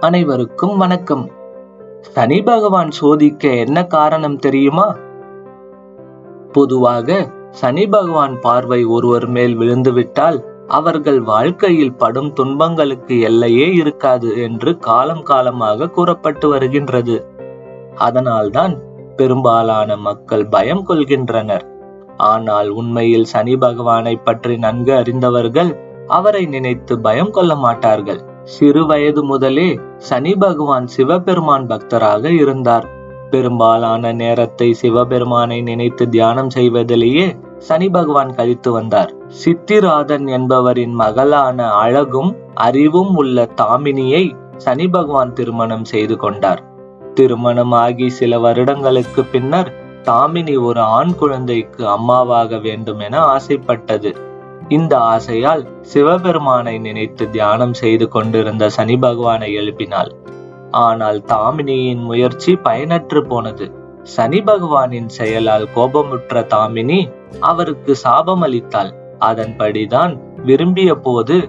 அனைவருக்கும் வணக்கம். சனி பகவான் சோதிக்க என்ன காரணம் தெரியுமா? பொதுவாக சனி பகவான் பார்வை ஒருவர் மேல் விழுந்துவிட்டால் அவர்கள் வாழ்க்கையில் படும் துன்பங்களுக்கு எல்லையே இருக்காது என்று காலம் காலமாக கூறப்பட்டு வருகின்றது. அதனால்தான் பெரும்பாலான மக்கள் பயம் கொள்கின்றனர். ஆனால் உண்மையில் சனி பகவானை பற்றி நன்கு அறிந்தவர்கள் அவரை நினைத்து பயம் கொள்ள மாட்டார்கள். சிறு வயது முதலே சனி பகவான் சிவபெருமான் பக்தராக இருந்தார். பெரும்பாலான நேரத்தை சிவபெருமானை நினைத்து தியானம் செய்வதிலேயே சனி பகவான் கழித்து வந்தார். சித்திராதன் என்பவரின் மகளான அழகும் அறிவும் உள்ள தாமினியை சனி பகவான் திருமணம் செய்து கொண்டார். திருமணமாகி சில வருடங்களுக்கு பின்னர் தாமினி ஒரு ஆண் குழந்தைக்கு அம்மாவாக வேண்டும் என ஆசைப்பட்டது. இந்த ஆசையால் சிவபெருமானை நினைத்து தியானம் செய்து கொண்டிருந்த சனி பகவானை எழுப்பினாள். ஆனால் தாமினியின் முயற்சி பயனற்று போனது. சனி பகவானின் செயலால் கோபமுற்ற தாமினி அவருக்கு சாபம் அளித்தாள். அதன்படிதான் விரும்பிய போது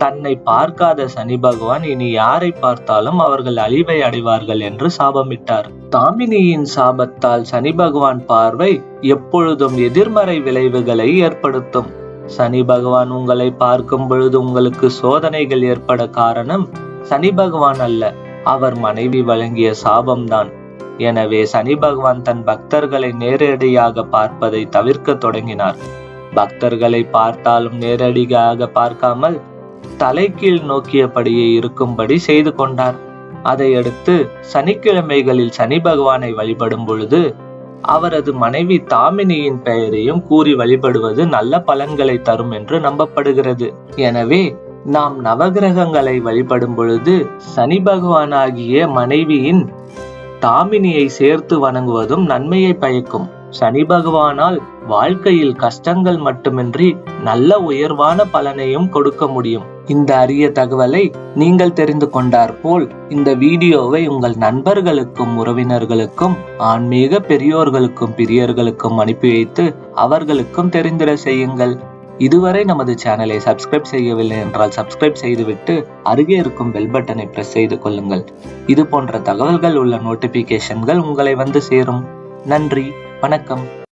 தன்னை பார்க்காத சனி பகவான் இனி யாரை பார்த்தாலும் அவர்கள் அழிவை அடைவார்கள் என்று சாபமிட்டார். தாமினியின் சாபத்தால் சனி பகவான் பார்வை எப்பொழுதும் எதிர்மறை விளைவுகளை ஏற்படுத்தும். சனி பகவான் உங்களை பார்க்கும் பொழுது உங்களுக்கு சோதனைகள் ஏற்பட காரணம் சனி பகவான் அல்ல, அவர் மனைவி வழங்கிய சாபம்தான். எனவே சனி பகவான் தன் பக்தர்களை நேரடியாக பார்ப்பதை தவிர்க்க தொடங்கினார். பக்தர்களை பார்த்தாலும் நேரடியாக பார்க்காமல் தலைகீழ் நோக்கியபடியே இருக்கும்படி செய்து கொண்டார். அதையடுத்து சனிக்கிழமைகளில் சனி பகவானை வழிபடும் பொழுது அவரது மனைவி தாமினியின் பெயரையும் கூறி வழிபடுவது நல்ல பலன்களை தரும் என்று நம்பப்படுகிறது. எனவே நாம் நவகிரகங்களை வழிபடும் பொழுது சனி பகவானாகிய மனைவியின் தாமினியை சேர்த்து வணங்குவதும் நன்மையை பயக்கும். சனி பகவானால் வாழ்க்கையில் கஷ்டங்கள் மட்டுமின்றி நல்ல உயர்வான பலனையும் கொடுக்க முடியும். இந்த அரிய தகவலை நீங்கள் தெரிந்து கொண்டார் போல் இந்த வீடியோவை உங்கள் நண்பர்களுக்கும் உறவினர்களுக்கும் ஆன்மீக பெரியோர்களுக்கும் பிரியர்களுக்கும் அனுப்பி வைத்து அவர்களுக்கும் தெரிந்திட செய்யுங்கள். இதுவரை நமது சேனலை சப்ஸ்கிரைப் செய்யவில்லை என்றால் சப்ஸ்கிரைப் செய்துவிட்டு அருகே இருக்கும் பெல் பட்டனை பிரஸ் செய்து கொள்ளுங்கள். இது போன்ற தகவல்கள் உள்ள நோட்டிபிகேஷன்கள் உங்களை வந்து சேரும். நன்றி, வணக்கம்.